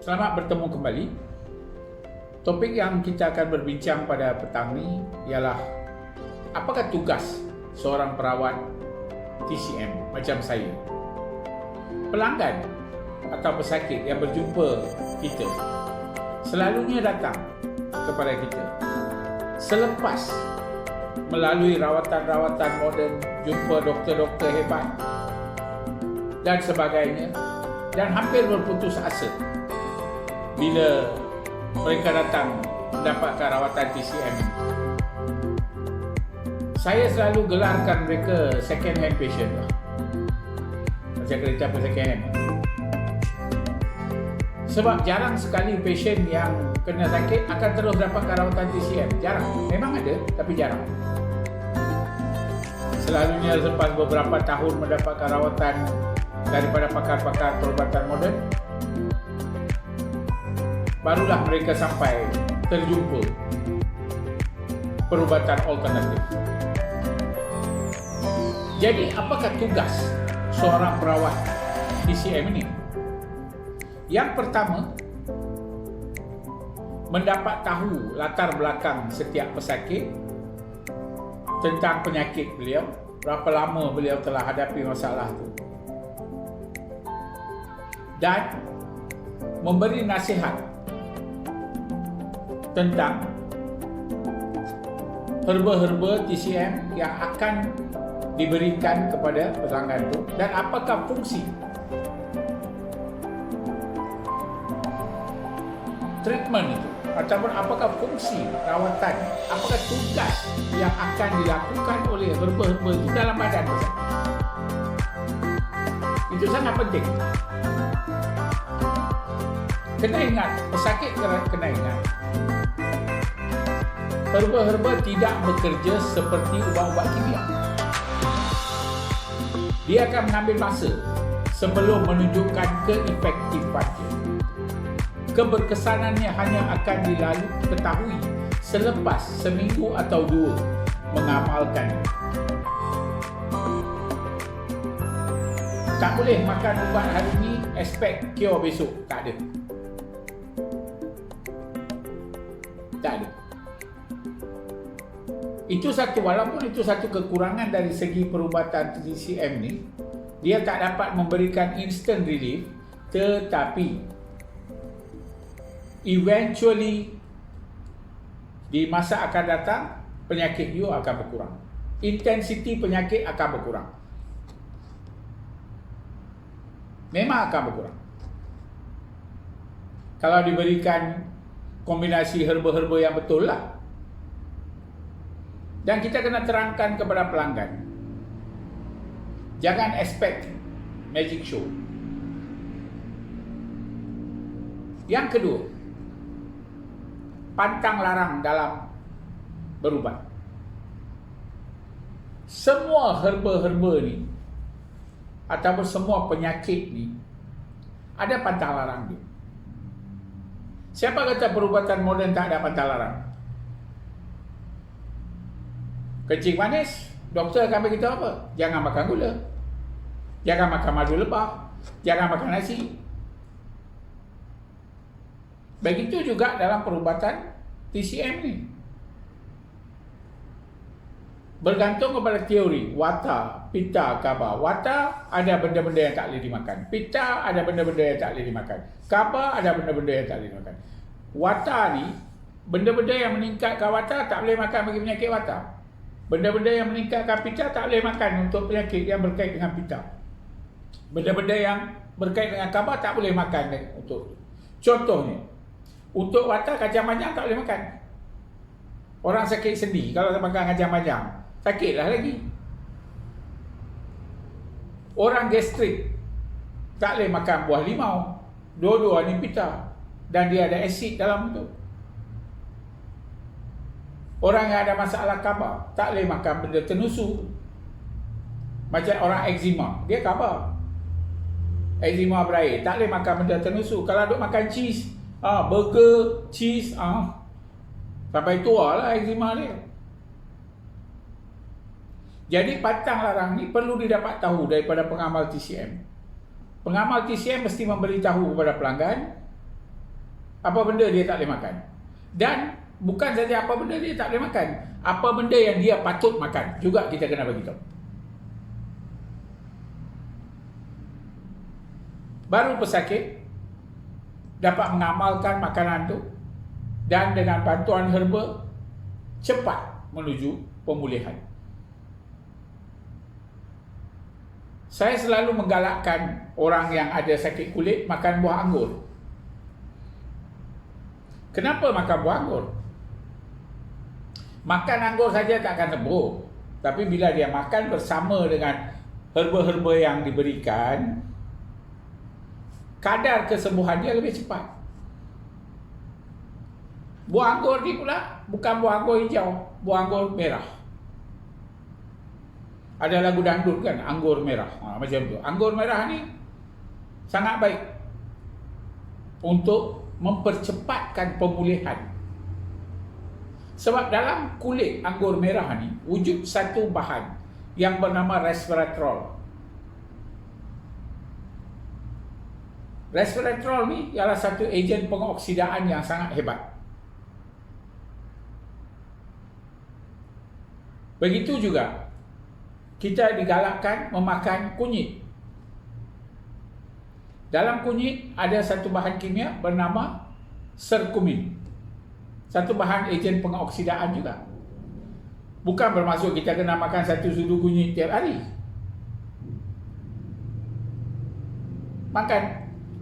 Selamat bertemu kembali. Topik yang kita akan berbincang pada petang ini ialah apakah tugas seorang perawat TCM macam saya? Pelanggan atau pesakit yang berjumpa kita selalunya datang kepada kita selepas melalui rawatan-rawatan moden, jumpa doktor-doktor hebat dan sebagainya, dan hampir berputus asa bila mereka datang mendapatkan rawatan TCM. Saya selalu gelarkan mereka second hand patient lah. Macam kereta apa second hand. Sebab jarang sekali patient yang kena sakit akan terus dapatkan rawatan TCM. Jarang. Memang ada, tapi jarang. Selalunya selepas beberapa tahun mendapatkan rawatan daripada pakar-pakar perubatan moden, barulah mereka sampai terjumpa perubatan alternatif. Jadi, apakah tugas seorang perawat TCM ini? Yang pertama, mendapat tahu latar belakang setiap pesakit, tentang penyakit beliau, berapa lama beliau telah hadapi masalah itu, dan memberi nasihat tentang herba-herba TCM yang akan diberikan kepada pelanggan itu dan apakah fungsi treatment itu, ataupun apakah fungsi rawatan, apakah tugas yang akan dilakukan oleh herba-herba itu dalam badan pesakit. Itu sangat penting. Kena ingat, pesakit kena ingat, herba-herba tidak bekerja seperti ubat-ubat kimia. Dia akan mengambil masa sebelum menunjukkan keefektifannya. Keberkesanannya hanya akan diketahui selepas seminggu atau dua mengamalkannya. Tak boleh makan ubat hari ini, expect cure besok. Tak ada. Tak ada. Itu satu, walaupun itu satu kekurangan dari segi perubatan TCM ni, dia tak dapat memberikan instant relief, tetapi eventually di masa akan datang penyakit you akan berkurang. Intensiti penyakit akan berkurang. Memang akan berkurang. Kalau diberikan kombinasi herba-herba yang betul lah. Dan kita kena terangkan kepada pelanggan, jangan expect magic show. Yang kedua, pantang larang dalam berubat. Semua herba-herba ni ataupun semua penyakit ni ada pantang larang dia. Siapa kata perubatan moden tak ada pantang larang? Kencing manis, doktor akan beritahu apa? Jangan makan gula, jangan makan madu lebah, jangan makan nasi. Begitu juga dalam perubatan TCM ni. Bergantung kepada teori Vata, Pitta, Kapha. Vata ada benda-benda yang tak boleh dimakan. Pitta ada benda-benda yang tak boleh dimakan. Kapha ada benda-benda yang tak boleh dimakan. Vata ni, benda-benda yang meningkatkan Vata tak boleh makan bagi penyakit Vata. Benda-benda yang meningkatkan Pitta tak boleh makan untuk penyakit yang berkait dengan Pitta. Benda-benda yang berkait dengan Kapha tak boleh makan untuk. Contohnya, untuk Vata kacang panjang tak boleh makan. Orang sakit sendi kalau makan kacang panjang, sakitlah lagi. Orang gastrik tak boleh makan buah limau. Dua-dua ni Pitta dan dia ada asid dalam tu. Orang yang ada masalah Kapha tak boleh makan benda tenusuk. Macam orang eczema, dia Kapha. Eczema berair, tak boleh makan benda tenusuk. Kalau duk makan cheese, burger, cheese, sampai tua lah eczema dia. Jadi pantang larang ni perlu didapat tahu daripada pengamal TCM. Pengamal TCM mesti memberitahu kepada pelanggan apa benda dia tak boleh makan. Dan bukan saja apa benda dia tak boleh makan, apa benda yang dia patut makan juga kita kena bagi tahu. Baru pesakit dapat mengamalkan makanan tu dan dengan bantuan herba cepat menuju pemulihan. Saya selalu menggalakkan orang yang ada sakit kulit makan buah anggur. Kenapa makan buah anggur? Makan anggur saja tak akan sembuh. Tapi bila dia makan bersama dengan herba-herba yang diberikan, kadar kesembuhan dia lebih cepat. Buah anggur ni pula bukan buah anggur hijau, buah anggur merah. Ada lagu dangdut kan, anggur merah, macam tu. Anggur merah ni sangat baik untuk mempercepatkan pemulihan. Sebab dalam kulit anggur merah ni wujud satu bahan yang bernama resveratrol. Resveratrol ni ialah satu ejen pengoksidaan yang sangat hebat. Begitu juga kita digalakkan memakan kunyit. Dalam kunyit ada satu bahan kimia bernama serkumin. Satu bahan ejen pengoksidaan juga. Bukan bermaksud kita kena makan satu sudu kunyit tiap hari. Makan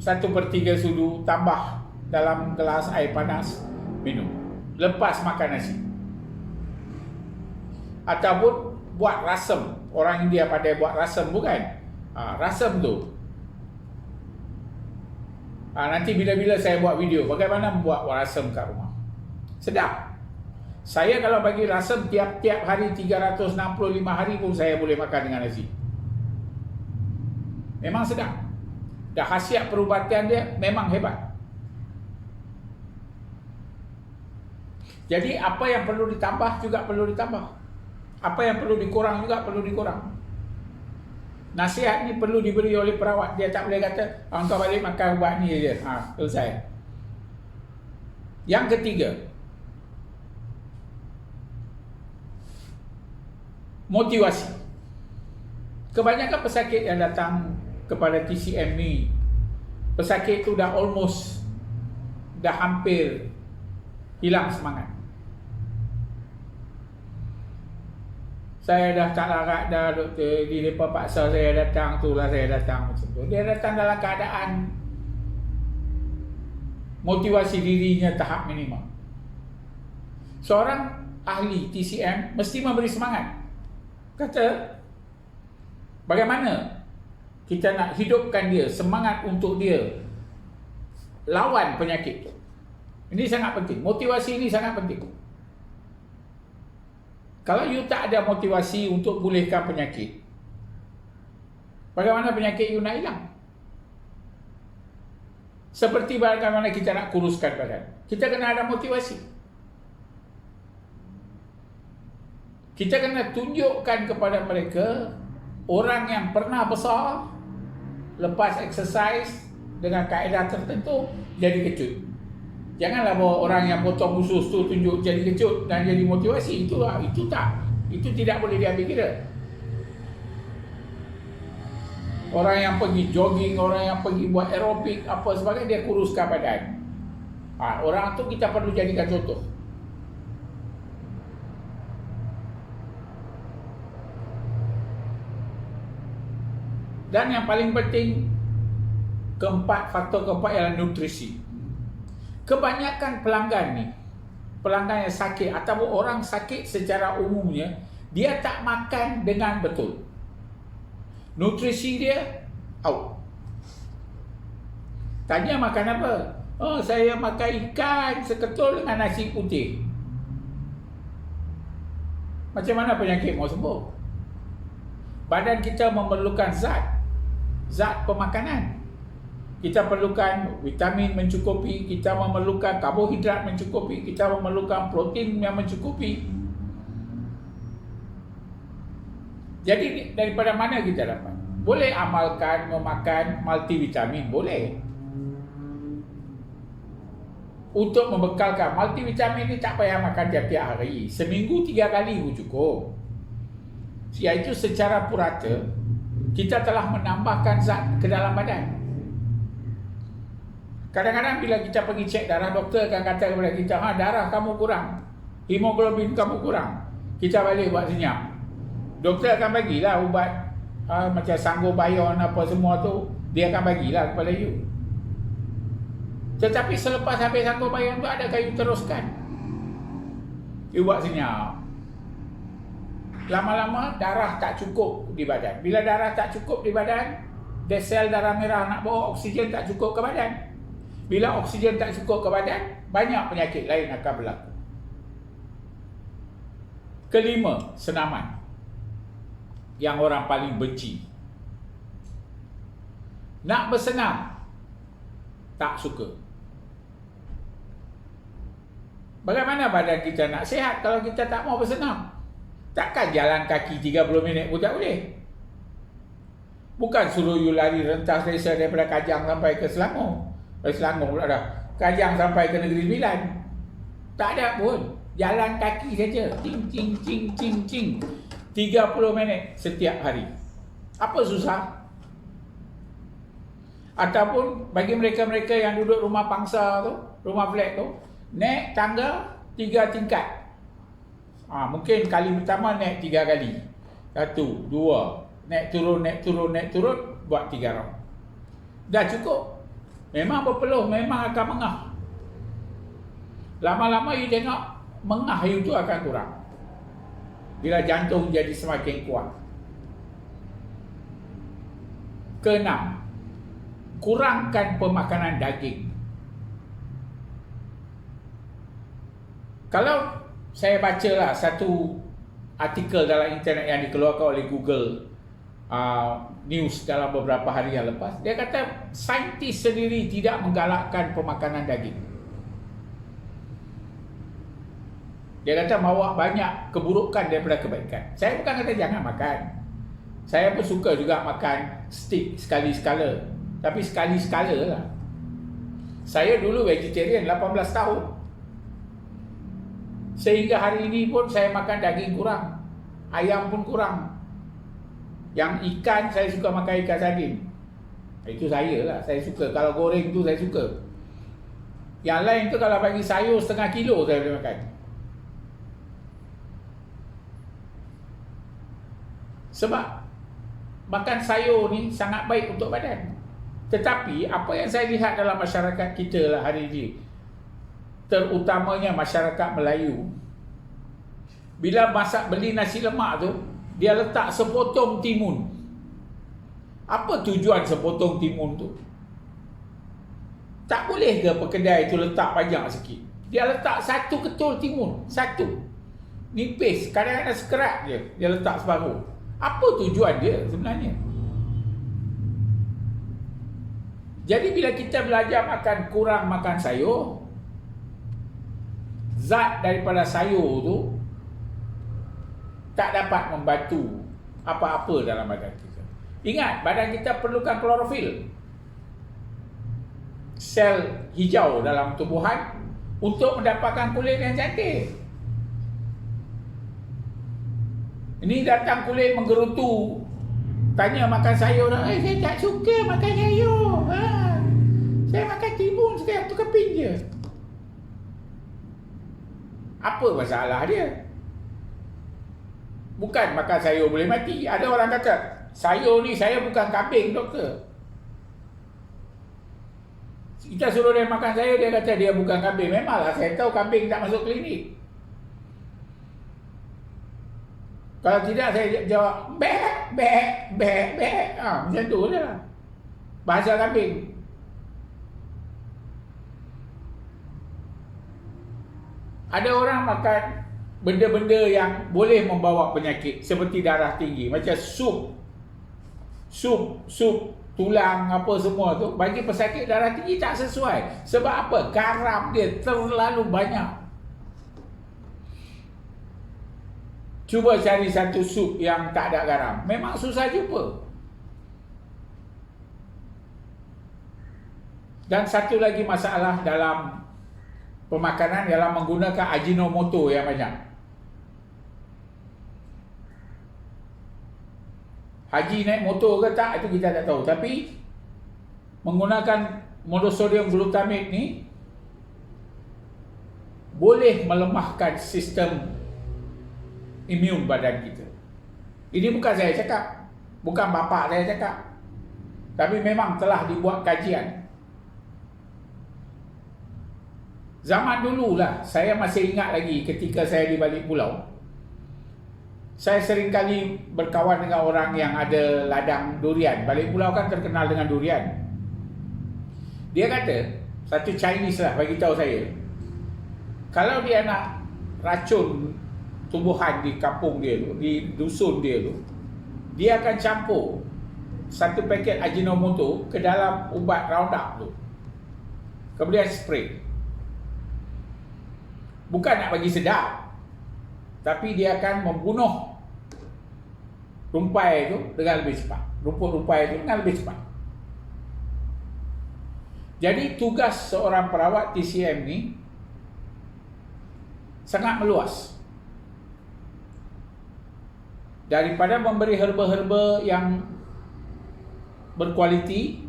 1/3 sudu, tambah dalam gelas air panas, minum lepas makan nasi. Ataupun buat rasam. Orang India pandai buat rasam, bukan? Rasam tu nanti bila-bila saya buat video bagaimana membuat rasam kat rumah. Sedap. Saya kalau bagi rasam tiap-tiap hari 365 hari pun saya boleh makan dengan nasi. Memang sedap. Dan khasiat perubatan dia memang hebat. Jadi apa yang perlu ditambah juga perlu ditambah. Apa yang perlu dikurang juga perlu dikurang. Nasihat ni perlu diberi oleh perawat. Dia tak boleh kata, kau balik makan ubat ni je. Selesai. Yang ketiga, motivasi. Kebanyakan pesakit yang datang kepada TCM ni, pesakit tu dah hampir hilang semangat. Saya dah tak larat dah doktor, mereka paksa saya datang, itulah saya datang macam tu. Dia datang dalam keadaan motivasi dirinya tahap minimum. Seorang ahli TCM mesti memberi semangat. Kata, bagaimana kita nak hidupkan dia, semangat untuk dia lawan penyakit tu. Ini sangat penting, motivasi ini sangat penting. Kalau you tak ada motivasi untuk pulihkan penyakit, bagaimana penyakit you nak hilang? Seperti bagaimana kita nak kuruskan badan, kita kena ada motivasi. Kita kena tunjukkan kepada mereka, orang yang pernah besar lepas exercise dengan kaedah tertentu jadi kecut. Janganlah bawa orang yang potong usus tu tunjuk jadi kecut dan jadi motivasi. Itu tidak boleh diambil kira. Orang yang pergi jogging, orang yang pergi buat aerobik, apa sebagainya, dia kuruskan badan. Orang tu kita perlu jadikan contoh. Dan yang paling penting, faktor keempat ialah nutrisi. Kebanyakan pelanggan yang sakit ataupun orang sakit secara umumnya, dia tak makan dengan betul. Nutrisi dia out. Tanya makan apa? Oh, saya makan ikan seketul dengan nasi putih. Macam mana penyakit mau sembuh? Badan kita memerlukan zat pemakanan. Kita perlukan vitamin mencukupi, kita memerlukan karbohidrat mencukupi, kita memerlukan protein yang mencukupi. Jadi daripada mana kita dapat? Boleh amalkan memakan multivitamin, boleh. untuk membekalkan. Multivitamin ni tak payah makan tiap-tiap hari. Seminggu 3 kali pun cukup. Iaitu secara purata kita telah menambahkan zat ke dalam badan. Kadang-kadang bila kita pergi cek darah, doktor akan kata kepada kita, darah kamu kurang, hemoglobin kamu kurang. Kita balik buat senyap. Doktor akan bagilah ubat macam Sangobion apa semua tu, dia akan bagilah kepada you. Tetapi selepas habis Sangobion tu, adakah you teruskan? You buat senyap. Lama-lama darah tak cukup di badan. Bila darah tak cukup di badan, sel darah merah nak bawa oksigen tak cukup ke badan. Bila oksigen tak cukup ke badan, banyak penyakit lain akan berlaku. Kelima, senaman. Yang orang paling benci. Nak bersenam, tak suka. Bagaimana badan kita nak sihat kalau kita tak mau bersenam? Takkan jalan kaki 30 minit pun tak boleh. Bukan suruh you lari rentas desa daripada Kajang sampai ke Selangor. Selangor pula dah. Kajang sampai ke Negeri Sembilan. Tak ada pun. Jalan kaki saja. Cing, cing, cing, cing, cing. 30 minit setiap hari. Apa susah? Ataupun bagi mereka-mereka yang duduk rumah pangsa tu, rumah flat tu, naik tangga 3 tingkat. Mungkin kali pertama naik 3 kali. 1, 2, naik turun, buat 3 round. Dah cukup. Memang berpeluh, memang akan mengah. Lama-lama you tengok, mengah you tu akan kurang. Bila jantung jadi semakin kuat. Keenam, kurangkan pemakanan daging. Kalau saya bacalah satu artikel dalam internet yang dikeluarkan oleh Google News dalam beberapa hari yang lepas, dia kata saintis sendiri tidak menggalakkan pemakanan daging. Dia kata bawa banyak keburukan daripada kebaikan. Saya bukan kata jangan makan. Saya pun suka juga makan steak sekali-sekala. Tapi sekali-sekala lah. Saya dulu vegetarian 18 tahun. Sehingga hari ini pun saya makan daging kurang. Ayam pun kurang. Yang ikan, saya suka makan ikan sardin. Itu saya lah, saya suka. Kalau goreng tu saya suka. Yang lain tu kalau bagi sayur setengah kilo saya boleh makan. Sebab makan sayur ni sangat baik untuk badan. Tetapi apa yang saya lihat dalam masyarakat kita lah hari ini, terutamanya masyarakat Melayu, bila masak beli nasi lemak tu, dia letak sepotong timun. Apa tujuan sepotong timun tu? Tak boleh ke pekedai tu letak banyak sikit? Dia letak satu ketul timun, satu. Nipis, kadang-kadang sekerat je, dia letak separuh. Apa tujuan dia sebenarnya? Jadi bila kita belajar kurang makan sayur, zat daripada sayur tu tak dapat membantu apa-apa dalam badan kita. Ingat, badan kita perlukan klorofil, sel hijau dalam tubuhan, untuk mendapatkan kulit yang cantik. Ini datang kulit menggerutu, tanya makan sayur, saya tak suka makan sayur, saya makan timun sekali, tu keping je. Apa masalah dia? Bukan makan sayur boleh mati. Ada orang kata, sayur ni saya bukan kambing, doktor. Kita suruh dia makan sayur, dia kata dia bukan kambing. Memanglah saya tahu kambing tak masuk klinik. Kalau tidak saya jawab, bek, bek, bek, bek. Macam tu je lah bahasa kambing. Ada orang makan benda-benda yang boleh membawa penyakit, seperti darah tinggi, macam sup tulang apa semua tu, bagi pesakit darah tinggi tak sesuai. Sebab apa? Garam dia terlalu banyak. Cuba cari satu sup yang tak ada garam, memang susah jumpa. Dan satu lagi masalah dalam pemakanan ialah menggunakan Ajinomoto yang banyak. Haji naik motor ke tak, itu kita tak tahu. Tapi menggunakan monosodium glutamate ni boleh melemahkan sistem imun badan kita. Ini bukan saya cakap, bukan bapa saya cakap, tapi memang telah dibuat kajian. Zaman dululah, saya masih ingat lagi ketika saya di balik pulau, saya sering kali berkawan dengan orang yang ada ladang durian. Balik pulau kan terkenal dengan durian. Dia kata, satu Chinese lah bagi tahu saya, kalau dia nak racun tumbuhan di kampung dia tu, di dusun dia tu, dia akan campur satu paket Ajinomoto ke dalam ubat Roundup tu, kemudian spray. Bukan nak bagi sedap, tapi dia akan membunuh rumpai itu dengan lebih cepat, rumput rumpai itu dengan lebih cepat. Jadi tugas seorang perawat TCM ni sangat meluas. Daripada memberi herba-herba yang berkualiti,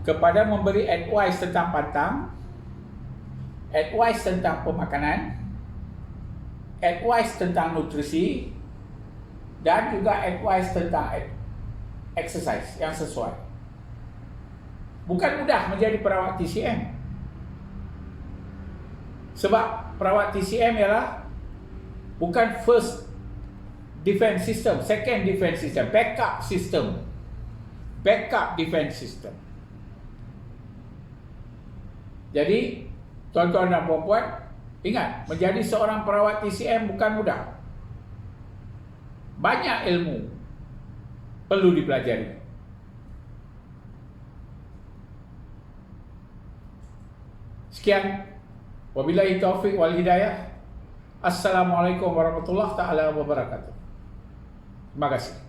kepada memberi advice tentang pantang, advice tentang pemakanan, advice tentang nutrisi, dan juga advice tentang exercise yang sesuai. Bukan mudah menjadi perawat TCM. Sebab perawat TCM ialah bukan first defense system, second defense system, backup system, backup defense system. Jadi tuan-tuan dan puan-puan, ingat, menjadi seorang perawat TCM bukan mudah. Banyak ilmu perlu dipelajari. Sekian, wabillahi taufiq wal hidayah. Assalamualaikum warahmatullahi taala wabarakatuh. Terima kasih.